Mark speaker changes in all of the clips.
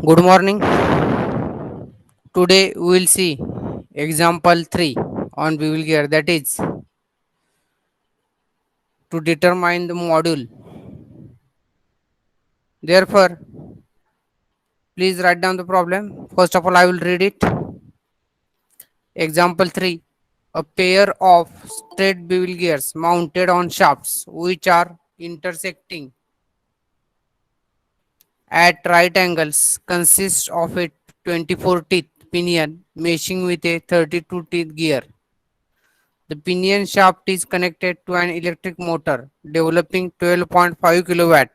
Speaker 1: Good morning. Today we will see example 3 on bevel gear, that is to determine the module. Therefore, please write down the problem. First of all, I will read it. Example 3. A pair of straight bevel gears mounted on shafts which are intersecting at right angles consist of a 24 teeth pinion meshing with a 32 teeth gear. The pinion shaft is connected to an electric motor developing 12.5 kilowatt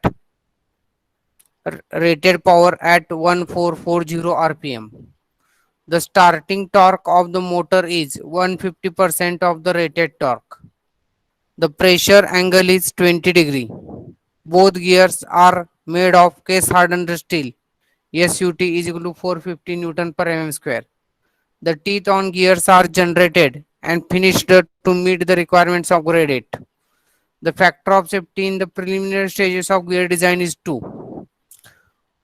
Speaker 1: rated power at 1440 rpm. The starting torque of the motor is 150% of the rated torque. The pressure angle is 20 degree. Both gears are made of case hardened steel. SUT is equal to 450 Newton per mm square. The teeth on gears are generated and finished to meet the requirements of grade 8. The factor of safety in the preliminary stages of gear design is 2.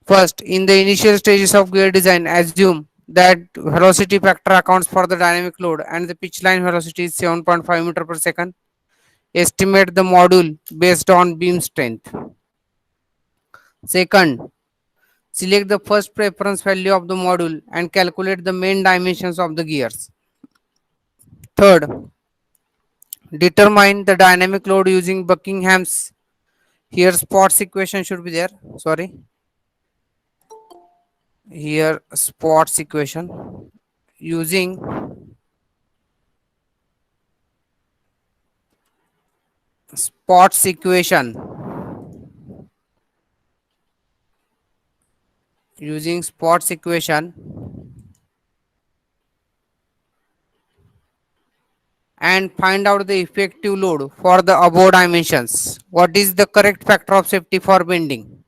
Speaker 1: First, in the initial stages of gear design, assume that velocity factor accounts for the dynamic load and the pitch line velocity is 7.5 meter per second. Estimate the module based on beam strength. Second, select the first preference value of the module and calculate the main dimensions of the gears. Third, determine the dynamic load using Buckingham's. Here Spott's equation should be there. Sorry. Here Spott's equation using Spott's equation using Spott's equation and find out the effective load for the above dimensions. What is the correct factor of safety for bending?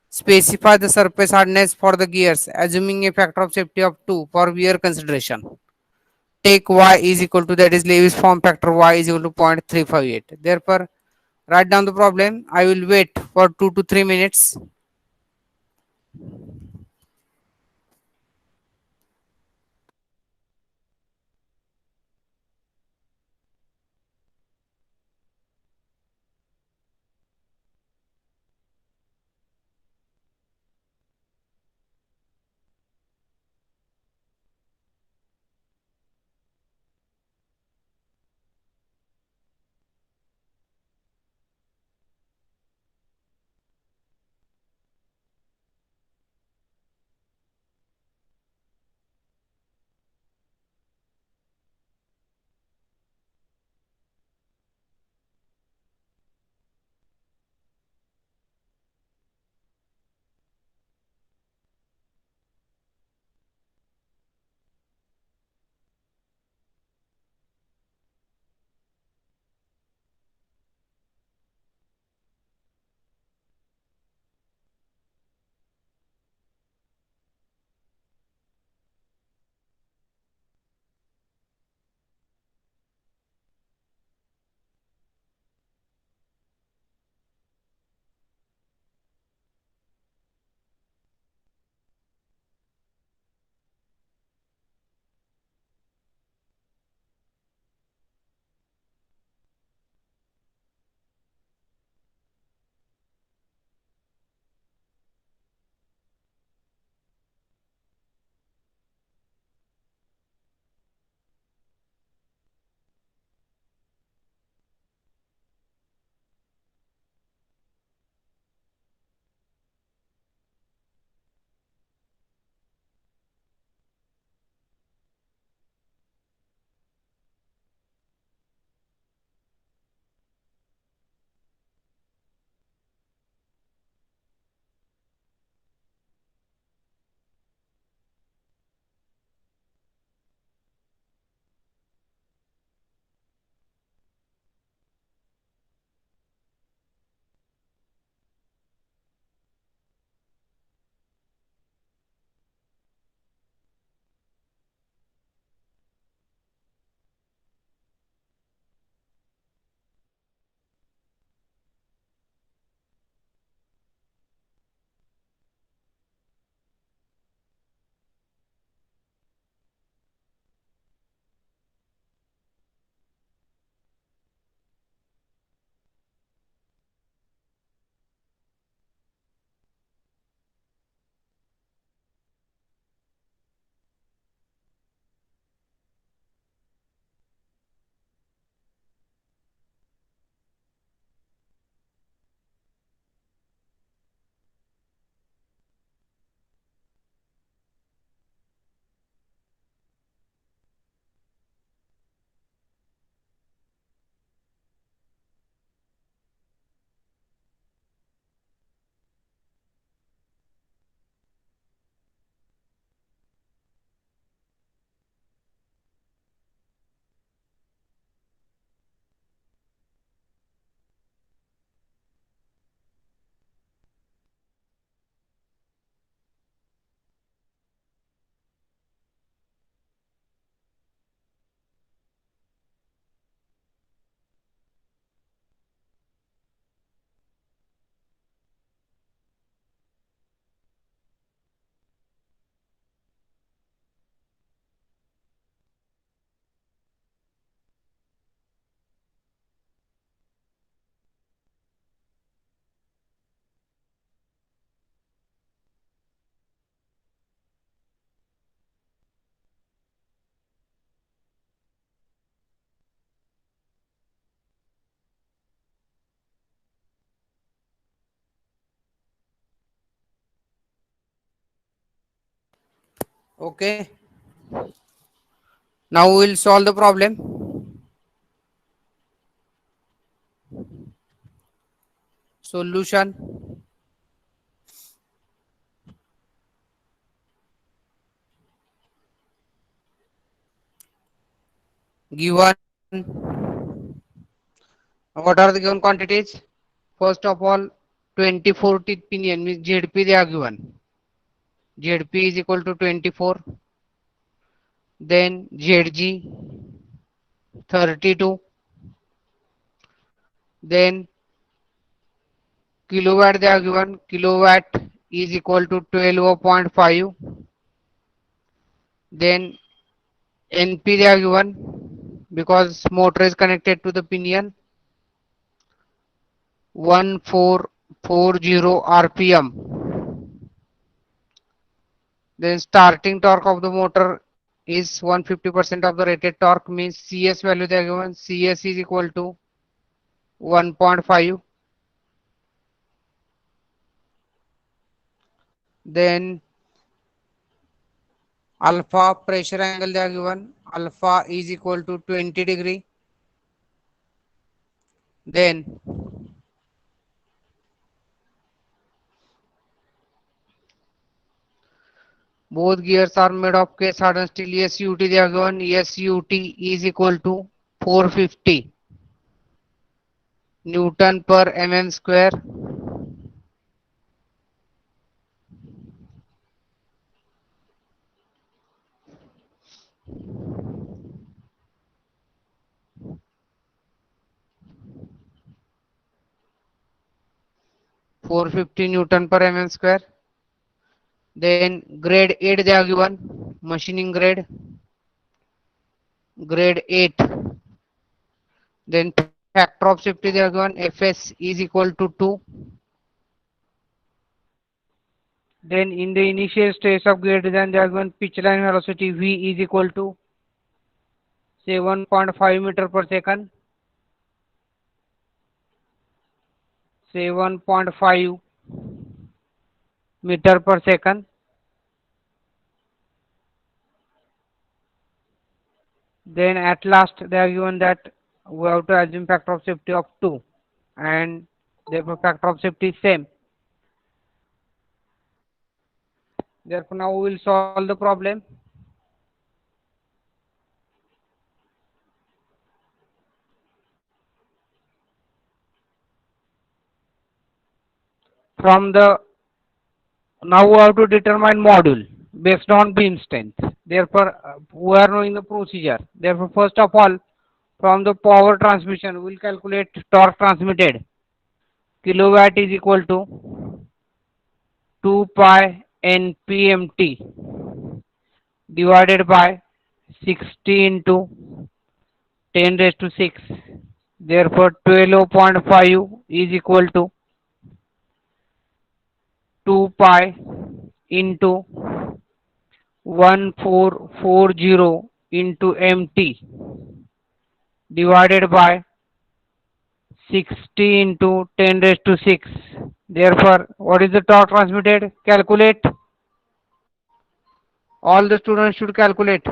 Speaker 1: Specify the surface hardness for the gears, assuming a factor of safety of 2 for wear consideration. Take y is equal to, that is Levy's form factor, y is equal to 0.358. Therefore, write down the problem. I will wait for 2 to 3 minutes. Okay. Now we will solve the problem. Solution. Given. What are the given quantities? First of all, 24 teeth pinion means ZP they are given. ZP is equal to 24. Then ZG 32. Then kilowatt they are given. Kilowatt is equal to 12.5. Then NP they are given because motor is connected to the pinion 1440 RPM. Then starting torque of the motor is 150% of the rated torque means CS value they are given. CS is equal to 1.5. Then alpha pressure angle they are given. Alpha is equal to 20 degree. Then both gears are made of cast hardened steel. SUT they are given. SUT is equal to 450 Newton per mm square. 450 Newton per mm square. Then grade 8 they are given. Machining grade 8. Then factor of safety they are given. Fs is equal to 2. Then in the initial stage of gear design they are given pitch line velocity V is equal to 7.5 meter per second. 7.5 meter per second. Then at last they are given that we have to assume factor of safety of 2 and therefore factor of safety is same. Therefore now we will solve the problem. From the now we have to determine module based on beam strength. Therefore we are knowing the procedure. Therefore first of all from the power transmission we will calculate torque transmitted. Kilowatt is equal to 2 pi npmt divided by 60 into 10 raised to 6. Therefore 12.5 is equal to 2 pi into 1440 into mt divided by 60 into 10 raised to 6. Therefore, what is the torque transmitted? Calculate. All the students should calculate.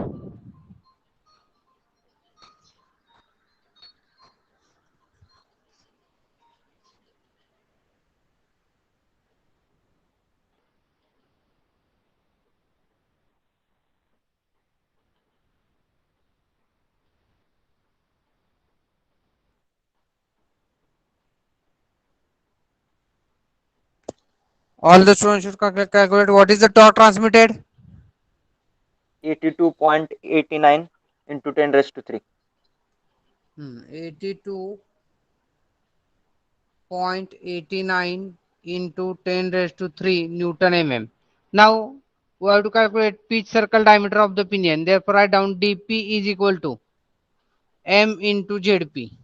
Speaker 1: All the students should calculate what is the torque transmitted.
Speaker 2: 82.89 into 10 raised to 3.
Speaker 1: 82.89 into 10 raised to 3 Newton mm. Now we have to calculate pitch circle diameter of the pinion. Therefore, write down dP is equal to m into Zp.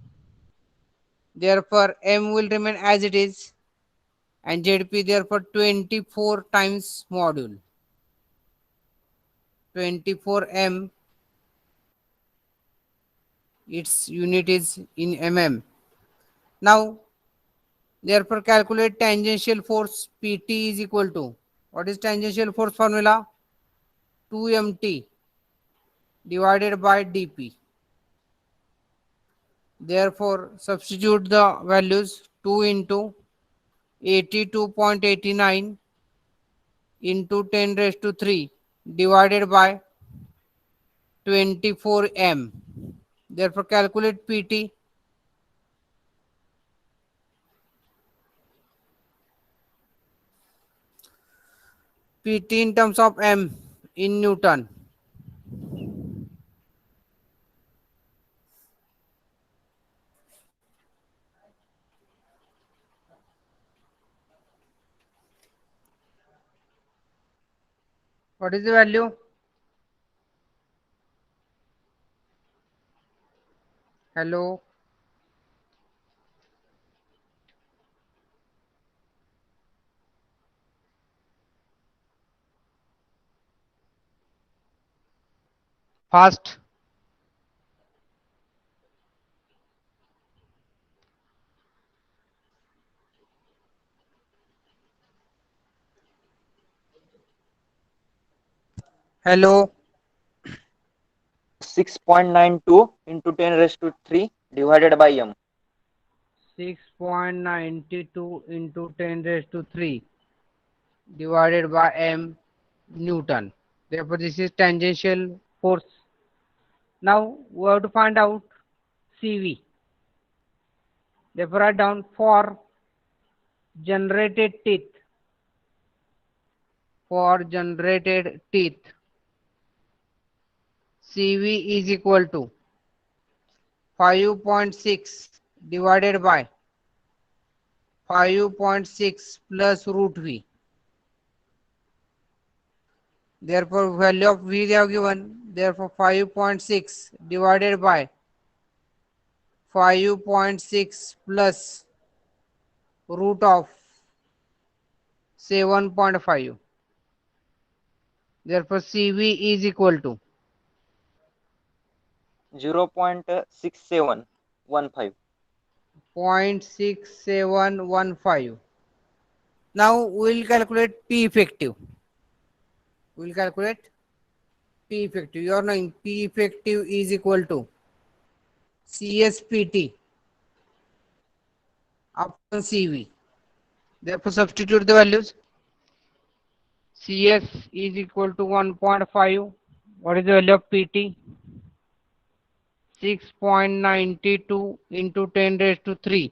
Speaker 1: Therefore, m will remain as it is and Zp therefore 24 times module. 24m, its unit is in mm. Now therefore calculate tangential force. Pt is equal to, what is tangential force formula? 2mt divided by dp. Therefore, substitute the values 2 into 82.89 into 10 raised to 3 divided by 24 m. Therefore, calculate PT. PT in terms of m in Newton. What is the value? Hello. Fast. Hello.
Speaker 2: 6.92 into 10 raised to 3 divided by m.
Speaker 1: 6.92 into 10 raised to 3 divided by m Newton. Therefore, this is tangential force. Now, we have to find out CV. Therefore, write down for generated teeth. For generated teeth, CV is equal to 5.6 divided by 5.6 plus root V. Therefore, value of V they have given. Therefore, 5.6 divided by 5.6 plus root of 7.5. Therefore, CV is equal to
Speaker 2: 0.6715.
Speaker 1: 0.6715. Now, we will calculate P effective. We will calculate P effective. You are knowing P effective is equal to CSPT upon CV. Therefore, substitute the values. CS is equal to 1.5. What is the value of PT? 6.92 into 10 raised to 3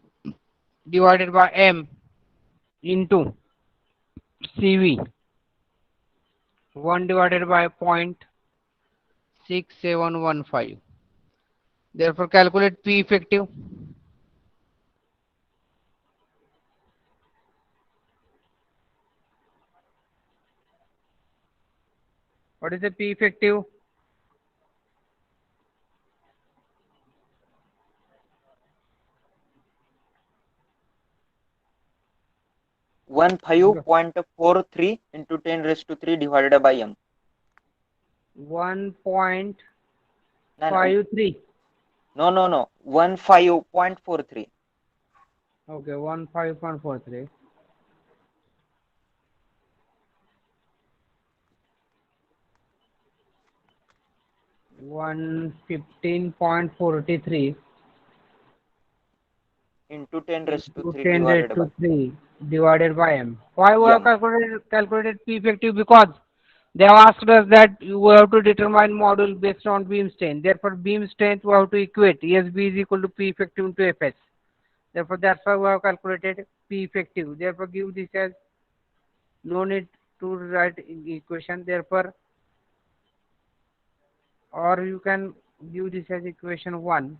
Speaker 1: divided by M into CV. 1 divided by 0.6715. Therefore, calculate P effective. What is the P effective?
Speaker 2: 15.43 into 10 raised to 3 divided by m.
Speaker 1: 1.53.
Speaker 2: No. 15.43.
Speaker 1: Okay, 15.43. 115.43
Speaker 2: Into 10 raised to
Speaker 1: into
Speaker 2: 3
Speaker 1: 10 raised
Speaker 2: divided by
Speaker 1: to 3 divided by m. Why we have
Speaker 2: m.
Speaker 1: calculated P effective? Because they have asked us that we have to determine module based on beam strength. Therefore, beam strength we have to equate. SB is equal to P effective into Fs. Therefore, that's why we have calculated P effective. Therefore, give this as no need to write equation. Therefore, or you can give this as equation 1.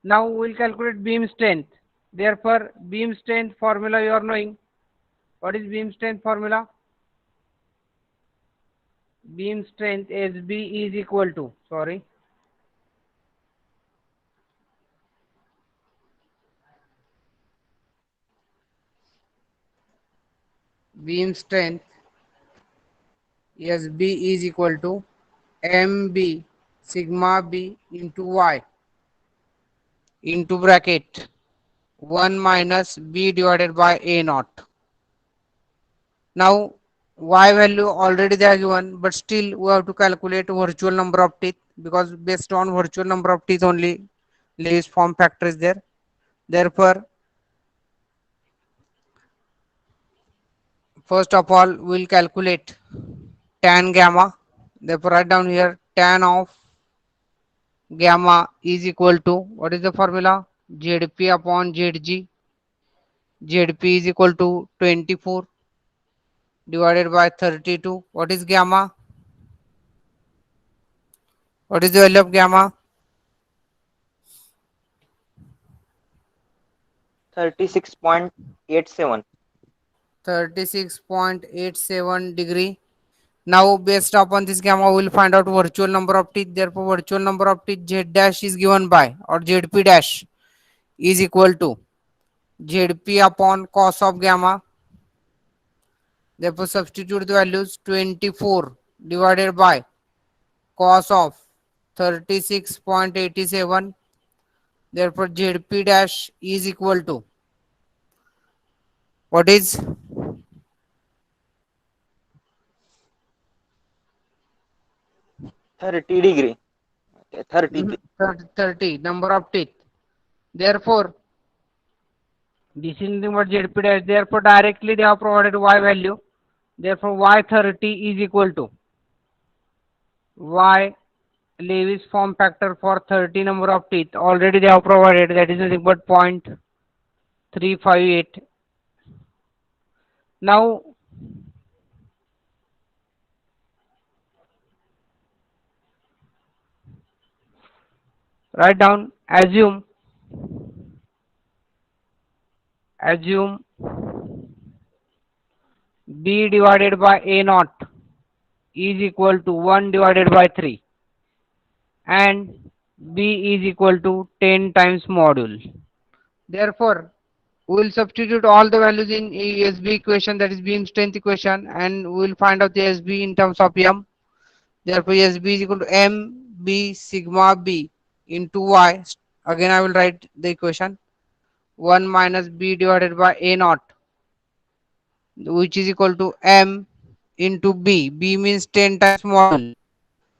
Speaker 1: Now we will calculate beam strength. Therefore, beam strength formula you are knowing. What is beam strength formula? Beam strength SB is equal to, beam strength SB is equal to MB sigma B into Y into bracket 1 minus B divided by A naught. Now Y value already they are given, but still we have to calculate virtual number of teeth, because based on virtual number of teeth only Lewis form factor is there. Therefore, first of all we'll calculate tan gamma. Therefore, write down here tan of gamma is equal to, what is the formula? Zp upon Zg. Zp is equal to 24 divided by 32. What is gamma? What is the value of gamma?
Speaker 2: 36.87.
Speaker 1: 36.87 degree. Now based upon this gamma we will find out virtual number of teeth. Therefore, virtual number of teeth Z dash is given by, or Zp dash is equal to Zp upon cos of gamma. Therefore, substitute the values 24 divided by cos of 36.87. Therefore, Zp dash is equal to, what is
Speaker 2: 30 degree. Okay, 30.
Speaker 1: 30 number of teeth. Therefore, this is nothing but Zp dash. Therefore, directly they have provided y value. Therefore, y30 is equal to y Lewis form factor for 30 number of teeth. Already they have provided, that is nothing but 0.358. Now, write down, assume b divided by a naught is equal to 1 divided by 3, and b is equal to 10 times module. Therefore, we will substitute all the values in SB equation, that is beam strength equation, and we will find out the SB in terms of m. Therefore, SB is equal to mb sigma b into y. Again I will write the equation, 1 minus b divided by a naught, which is equal to m into b. B means 10 times module.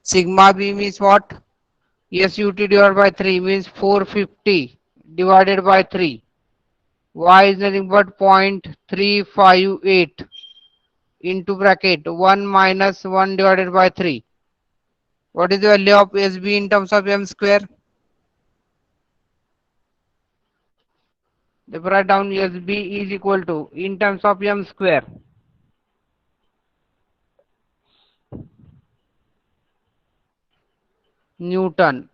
Speaker 1: Sigma b means what? SUT divided by 3 means 450 divided by 3. Y is nothing but 0.358 into bracket 1 minus 1 divided by 3. What is the value of SB in terms of m square? Therefore, write down SB is equal to, in terms of m square, Newton.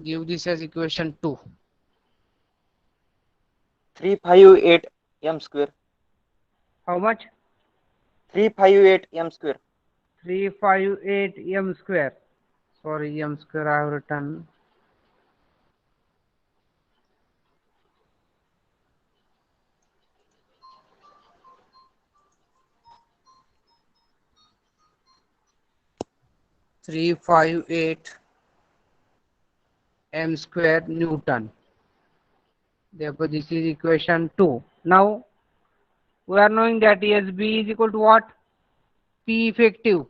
Speaker 1: Give this as equation 2.
Speaker 2: 358 m square.
Speaker 1: How much?
Speaker 2: 358 m square.
Speaker 1: 358 m square. Sorry, m square I have written. Three five eight m square Newton. Therefore, this is equation 2. Now, we are knowing that SB is equal to what? P effective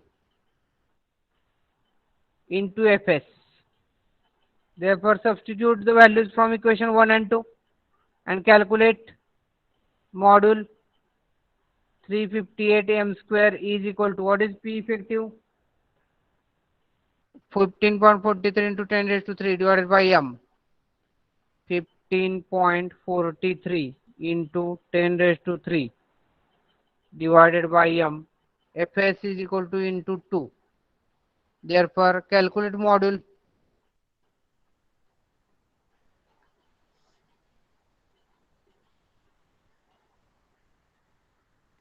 Speaker 1: into Fs. Therefore, substitute the values from equation 1 and 2 and calculate module 358 m square is equal to, what is P effective? 15.43 into 10 raised to 3 divided by m. 15.43 into 10 raised to 3 divided by m. Fs is equal to into 2. Therefore, calculate module.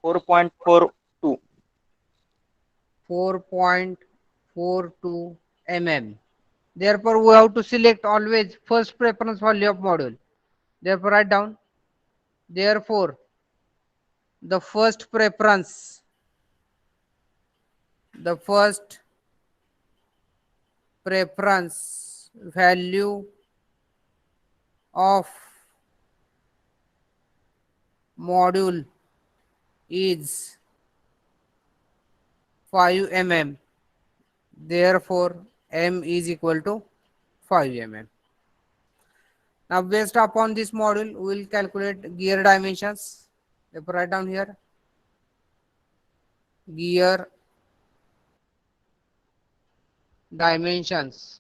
Speaker 2: 4.42.
Speaker 1: 4.42 mm. Therefore, we have to select always first preference value of module. Therefore, write down. Therefore, the first preference value of module is 5 mm, therefore m is equal to 5 mm. Now based upon this module, we will calculate gear dimensions. Therefore write down here gear dimensions.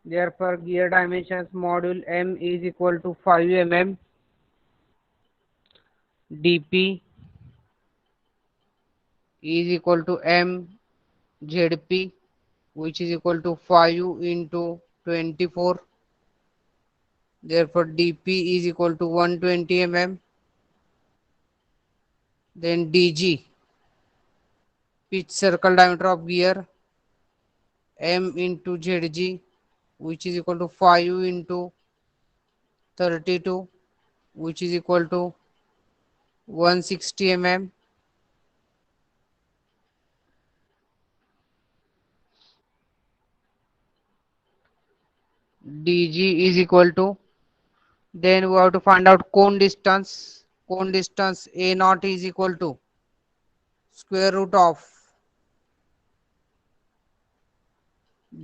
Speaker 1: Therefore gear dimensions module m is equal to 5 mm, dp is equal to m zp, which is equal to 5 into 24. Therefore dp is equal to 120 mm. Then dg, pitch circle diameter of gear, m into zg, which is equal to 5 into 32, which is equal to 160 mm. dg is equal to, then we have to find out cone distance. Cone distance a naught is equal to square root of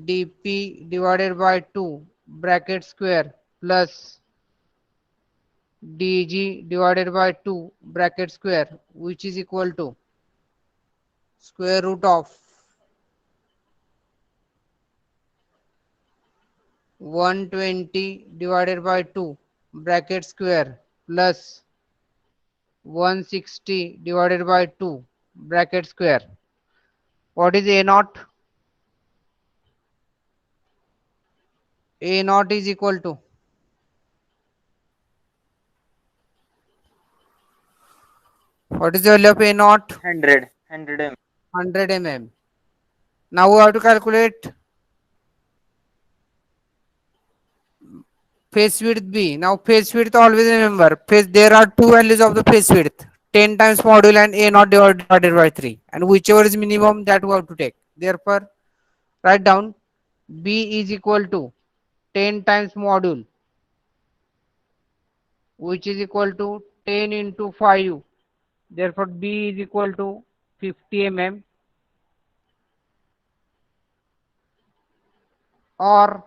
Speaker 1: dp divided by 2 bracket square plus dg divided by 2 bracket square, which is equal to square root of 120 divided by 2 bracket square plus 160 divided by 2 bracket square. What is a naught? A naught is equal to, what is the value of a naught?
Speaker 2: 100 mm.
Speaker 1: 100 mm. Now we have to calculate face width B. Now face width, always remember, face, there are two values of the face width, 10 times module and a naught divided by 3, and whichever is minimum that we have to take. Therefore write down B is equal to 10 times module, which is equal to 10 into 5. Therefore B is equal to 50 mm, or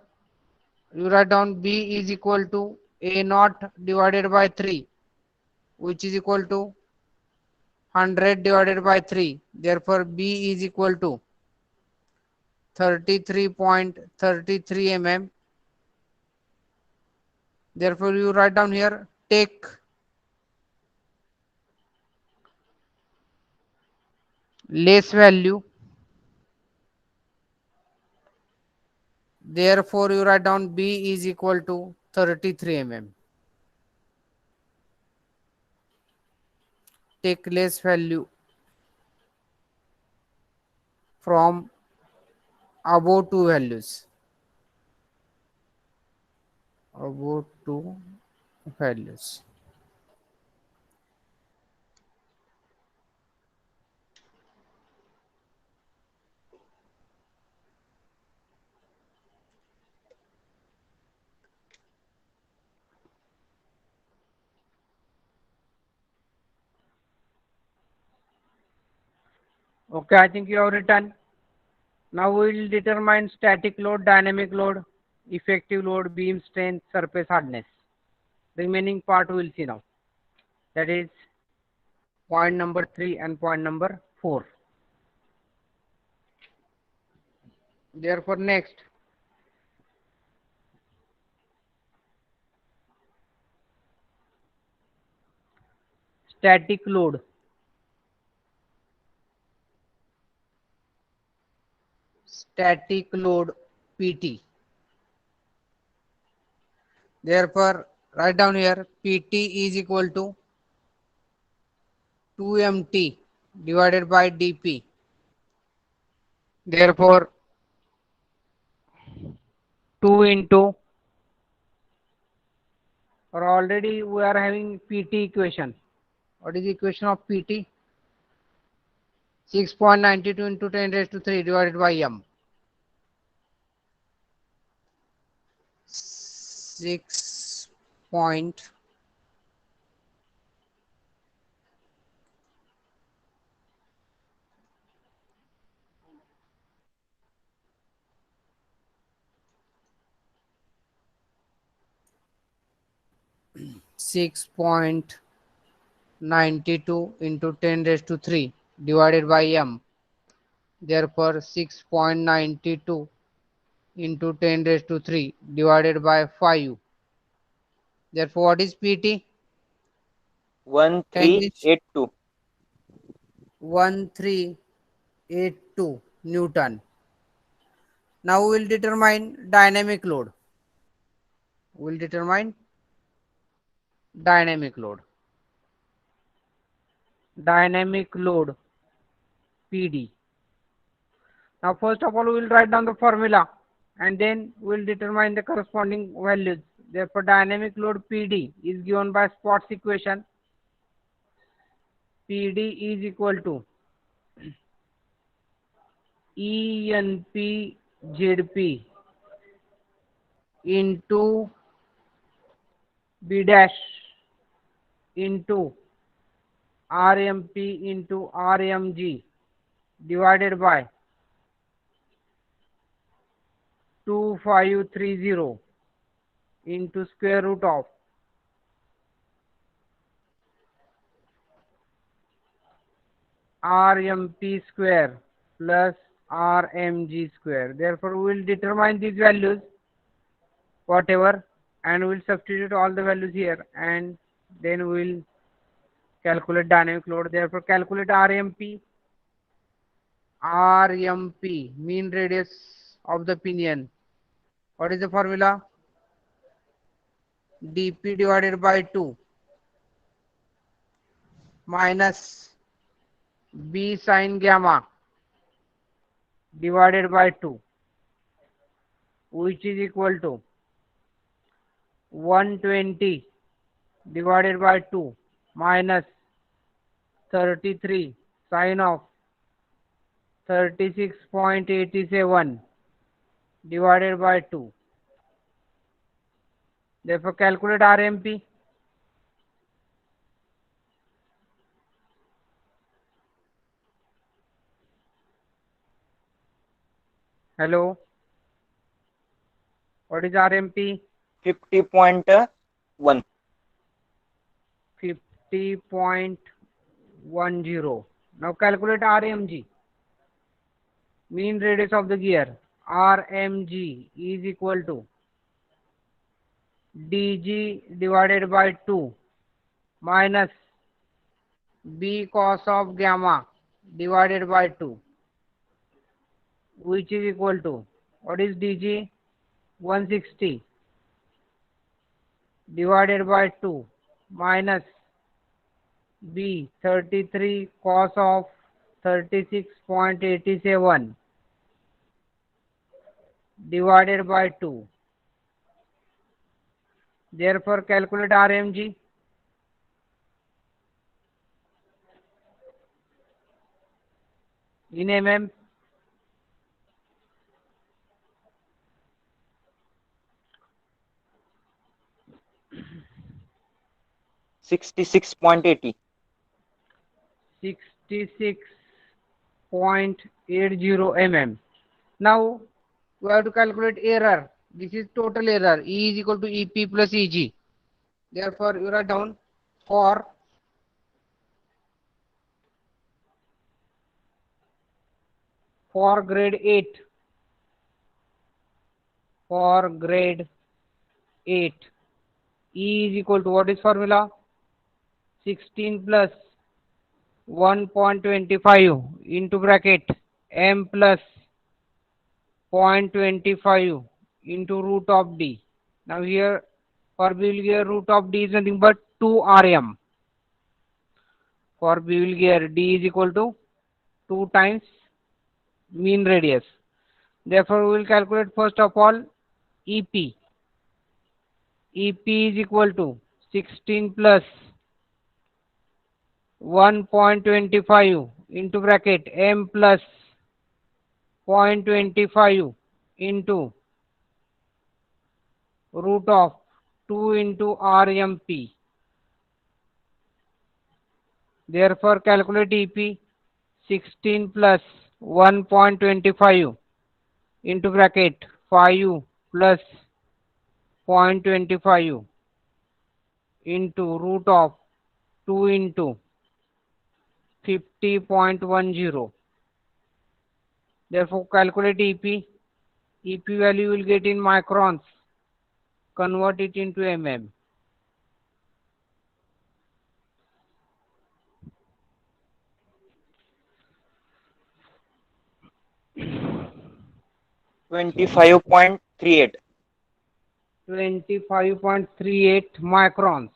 Speaker 1: you write down B is equal to a naught divided by 3, which is equal to 100 divided by 3. Therefore B is equal to 33.33 mm. Therefore you write down here, take less value. Therefore you write down B is equal to 33 mm. Take less value from above two values. Above two values. Okay, I think you have written. Now we will determine static load, dynamic load, effective load, beam strength, surface hardness. Remaining part we will see now. That is point number 3 and point number 4. Therefore next, static load. Static load PT. Therefore write down here PT is equal to 2mt divided by dp. Therefore 2 into, or already we are having PT equation. What is the equation of PT? 6.92 into 10 raised to 3 divided by m. 6.92 6.92 into 10 raised to 3 divided by m. Therefore, 6.92 into 10 raised to 3 divided by 5. Therefore, what is PT? Can you
Speaker 2: 1382.
Speaker 1: 1382 Newton. Now we will determine dynamic load. We will determine dynamic load. Dynamic load PD. Now first of all we will write down the formula and then we will determine the corresponding values. Therefore dynamic load PD is given by Spott's equation. PD is equal to ENP ZP into B dash into RMP into RMG divided by 2530 into square root of RMP square plus RMG square. Therefore, we will determine these values, whatever, and we will substitute all the values here, and then we will calculate dynamic load. Therefore, calculate RMP. RMP, mean radius of the pinion. What is the formula? dP divided by 2 minus B sine gamma divided by 2, which is equal to 120 divided by 2 minus 33 sine of 36.87 divided by 2. Therefore, calculate RMP. Hello. What is RMP?
Speaker 2: 50.1.
Speaker 1: 50.10. Now calculate RMG. Mean radius of the gear. RMG is equal to DG divided by 2 minus B cos of gamma divided by 2, which is equal to, what is DG? 160 divided by 2 minus B 33 cos of 36.87 divided by 2. Therefore, calculate RMG. In mm.
Speaker 2: 66.80.
Speaker 1: 66.80 mm. Now we have to calculate error. This is total error. E is equal to EP plus EG. Therefore, you write down for grade 8. For grade 8, E is equal to, what is formula? 16 plus 1.25 into bracket M plus 0.25 into root of D. Now here for bevel gear, root of D is nothing but 2 Rm. For bevel gear, D is equal to 2 times mean radius. Therefore, we will calculate first of all EP. EP is equal to 16 plus 1.25 into bracket M plus 0.25 into root of 2 into RMP. Therefore, calculate EP. 16 plus 1.25 into bracket 5 plus 0.25 into root of 2 into 50.10. Therefore, calculate EP. EP value you will get in microns. Convert it into mm.
Speaker 2: 25.38.
Speaker 1: 25.38 microns.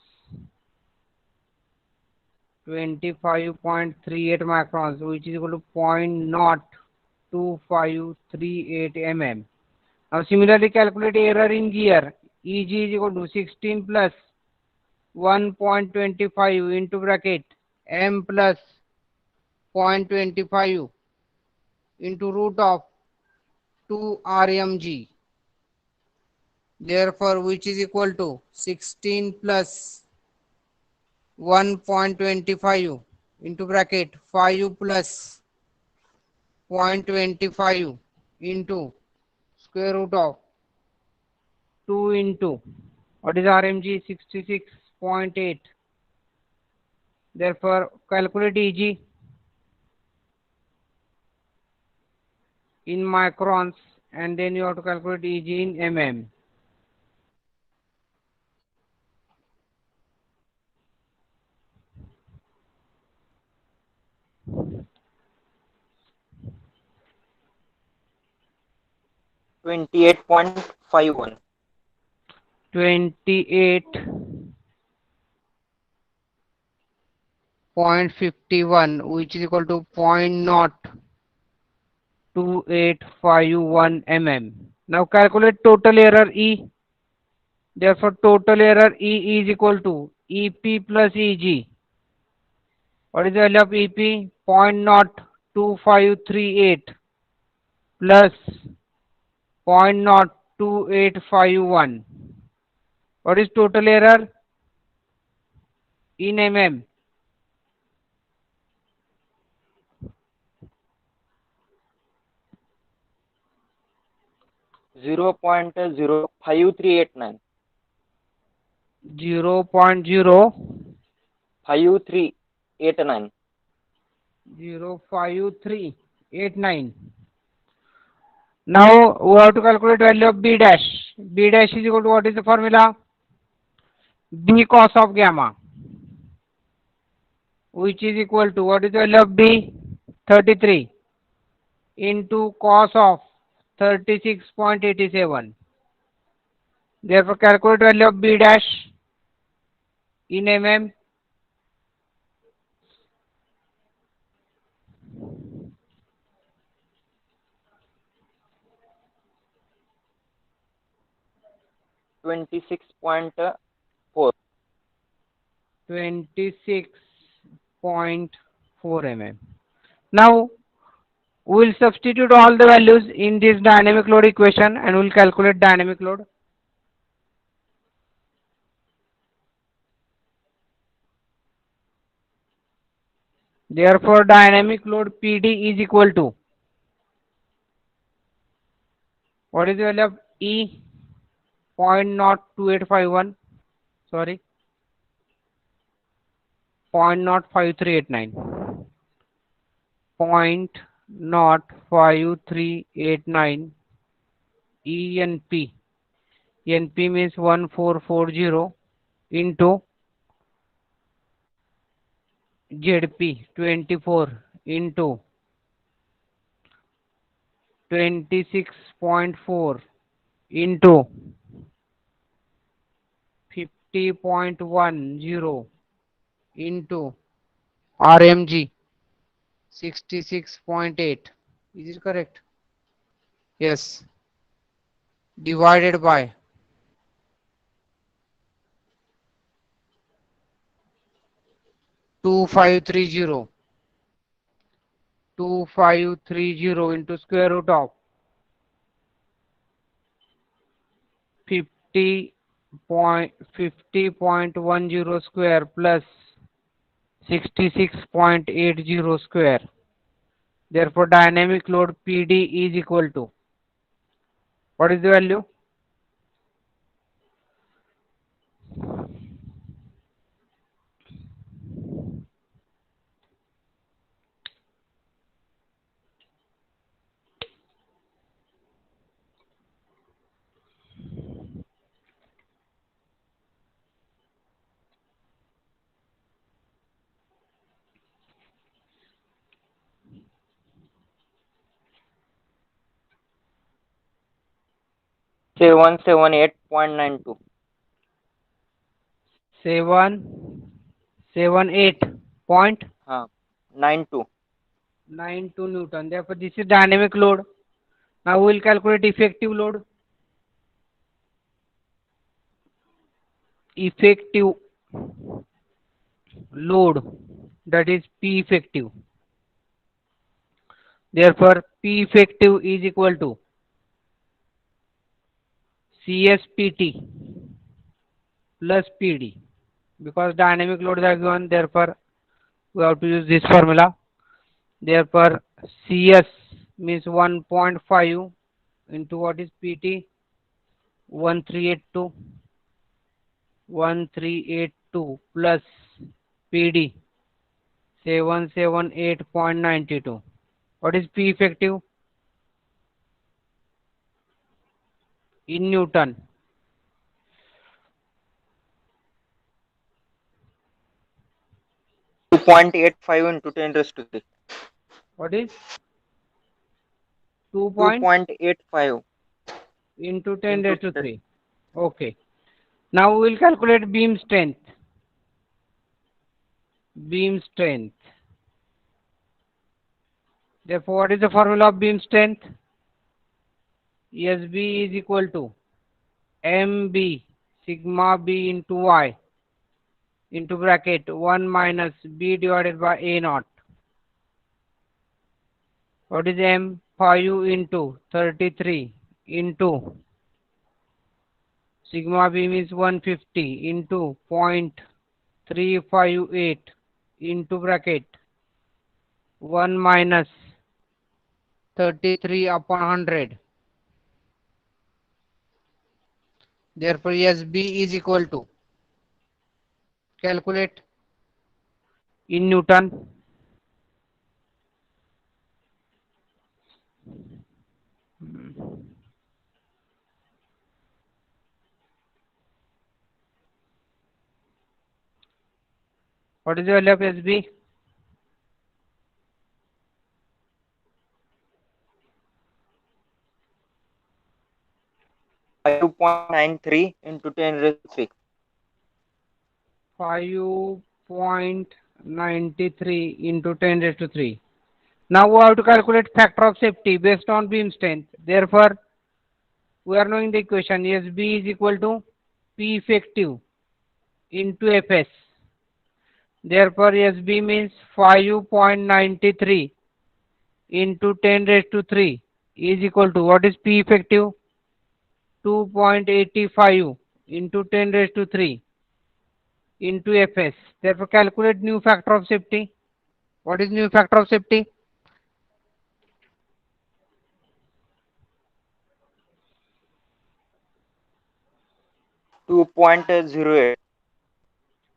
Speaker 1: 25.38 microns, which is equal to 0.2538 mm. Now similarly calculate error in gear. EG is equal to 16 plus 1.25 into bracket m plus 0.25 into root of 2 RMG. Therefore, which is equal to 16 plus 1.25 into bracket 5 plus 0.25 into square root of 2 into what is RMG 66.8. Therefore, calculate EG in microns and then you have to calculate EG in mm.
Speaker 2: 28.51.
Speaker 1: 28.51, which is equal to 0.2851 mm. Now calculate total error E. Therefore, total error E is equal to EP plus EG. What is the value of EP? 0.02538 plus 0.02851. What is total error in mm?
Speaker 2: 0.05389.
Speaker 1: 0.05389.
Speaker 2: 5389.
Speaker 1: Now we have to calculate value of B dash. B dash is equal to what is the formula? B cos of gamma, which is equal to what is the value of B? 33 into cos of 36.87. Therefore, calculate value of B dash in mm.
Speaker 2: 26.4.
Speaker 1: 26.4 mm. Now we will substitute all the values in this dynamic load equation and we will calculate dynamic load. Therefore, dynamic load PD is equal to what is the value of E? 0.02851, sorry, 0.05389. 0.05389 ENP. NP means 1440 into ZP 24 into 26.4 into 50.10 into RMG 66.8. Is it correct? Yes. Divided by 2530. 2530 into square root of 50.10 square plus 66.80 square. Therefore, dynamic load PD is equal to what is the value?
Speaker 2: 778.92.
Speaker 1: 778.92
Speaker 2: हाँ, 92.
Speaker 1: Newton. Therefore, this is dynamic load. Now we will calculate effective load. Effective load, that is P effective. Therefore, P effective is equal to CSPT plus PD, because dynamic loads are given. Therefore, we have to use this formula. Therefore, CS means 1.5 into what is PT, 1382 1382 plus PD 778.92. What is P effective in Newton?
Speaker 2: 2.85 into 10 raised to 3.
Speaker 1: What is 2 point
Speaker 2: 2.85
Speaker 1: into 10
Speaker 2: into
Speaker 1: raised to
Speaker 2: 10.
Speaker 1: 3? Okay. Now we will calculate beam strength. Beam strength. Therefore, what is the formula of beam strength? SB is equal to MB sigma B into Y into bracket 1 minus B divided by A naught. What is M? 5 into 33 into sigma B means 150 into 0.358 into bracket 1 minus 33 upon 100. Therefore, SB is equal to, calculate in Newton. What is the value of SB?
Speaker 2: 5.93 into 10 raised to 6.
Speaker 1: 5.93 into 10 raised to 3. Now we have to calculate factor of safety based on beam strength. Therefore, we are knowing the equation SB is equal to P effective into Fs. Therefore, SB means 5.93 into 10 raised to 3 is equal to, what is P effective? 2.85 into 10 raised to 3 into Fs. Therefore, calculate new factor of safety. What is new factor of safety?
Speaker 2: 2.08.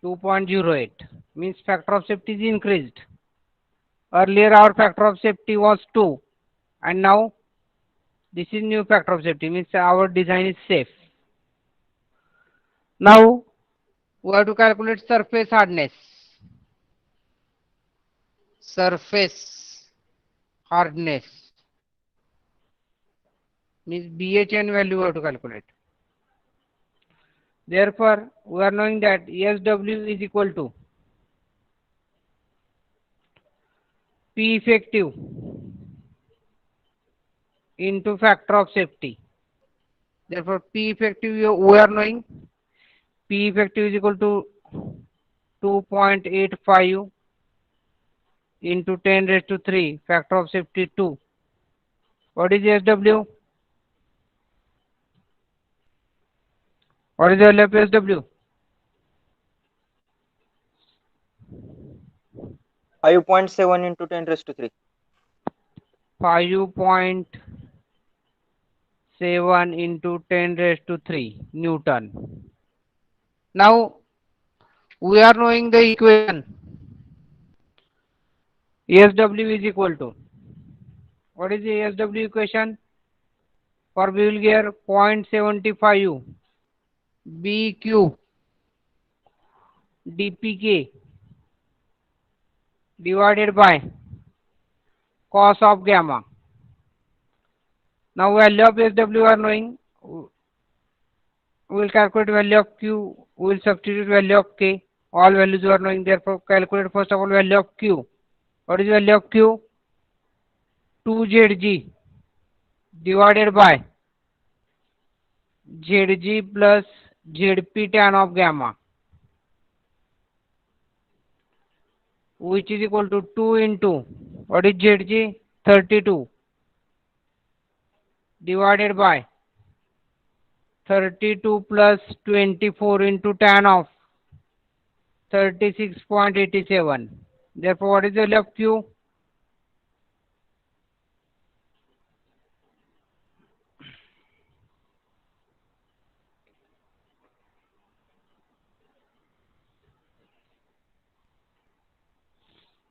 Speaker 1: 2.08 means factor of safety is increased. Earlier our factor of safety was 2 and now this is new factor of safety, means our design is safe. Now we have to calculate surface hardness. Surface hardness means BHN value we have to calculate. Therefore, we are knowing that SW is equal to P effective into factor of safety. Therefore, P effective we are knowing P effective is equal to 2.85 into 10 raised to 3 factor of safety 2. What is SW? What is the value of SW?
Speaker 2: 5.7 into 10 raised to 3.
Speaker 1: 5.7 into 10 raised to 3 Newton. Now we are knowing the equation SW is equal to, what is the SW equation? For bevel gear 0.75 BQ DPK divided by cos of gamma. Now value of SW are knowing We will calculate value of Q. We will substitute value of K. All values you are knowing. Therefore, calculate first of all value of Q. What is value of Q? 2ZG divided by ZG plus ZP tan of gamma, which is equal to 2 into what is ZG? 32 divided by 32 plus 24 into tan of 36.87. Therefore, what is the value of Q?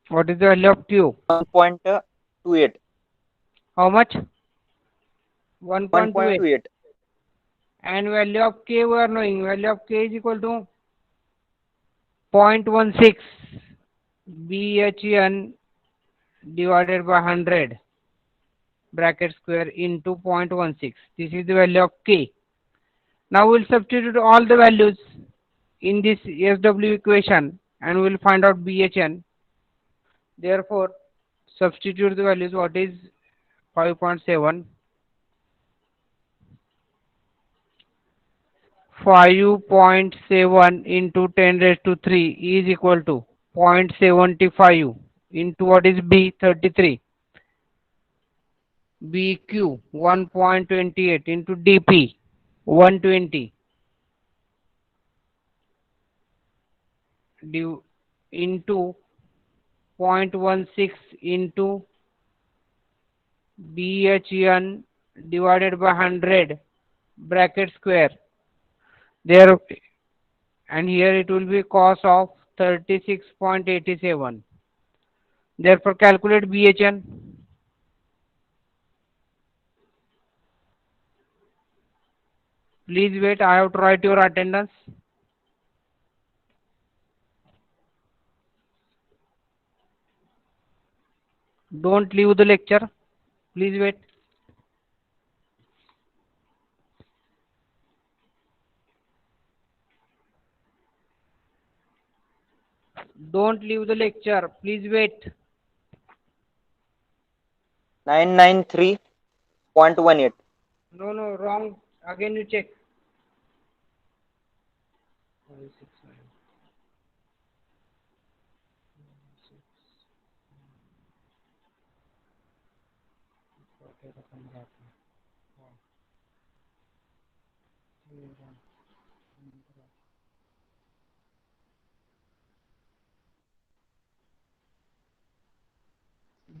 Speaker 1: What is the value of Q?
Speaker 2: 1.28.
Speaker 1: How much? 1.28.
Speaker 2: 1.28.
Speaker 1: And value of K we are knowing. Value of K is equal to 0.16 BHN divided by 100 bracket square into 0.16. This is the value of K. Now we will substitute all the values in this SW equation and we will find out BHN. Therefore, substitute the values. What is 5.7? 5.7 into 10 raised to 3 is equal to 0.75 into what is B? 33. BQ 1.28 into DP 120 into 0.16 into BHN divided by 100 bracket square there, and here it will be cos of 36.87. Therefore, calculate BHN. Please wait, I have to write your attendance. Don't leave the lecture. Please wait. Don't leave the lecture. Please wait.
Speaker 2: 993.18.
Speaker 1: No, wrong. Again you check. 569.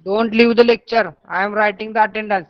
Speaker 1: Don't leave the lecture. I am writing the attendance.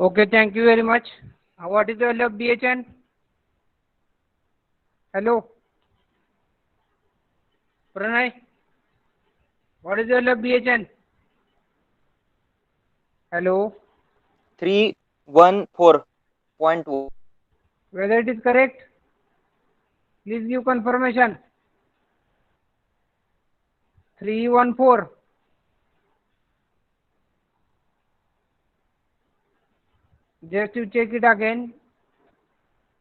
Speaker 1: Okay, thank you very much. What is the value of BHN? Hello, Pranay. What is the value of BHN? Hello.
Speaker 2: 3 114.1.
Speaker 3: Whether it is correct? Please give confirmation. 314. Just to check it again.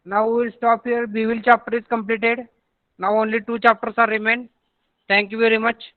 Speaker 3: Now we will stop here. Bevel chapter is completed. Now only 2 chapters are remain. Thank you very much.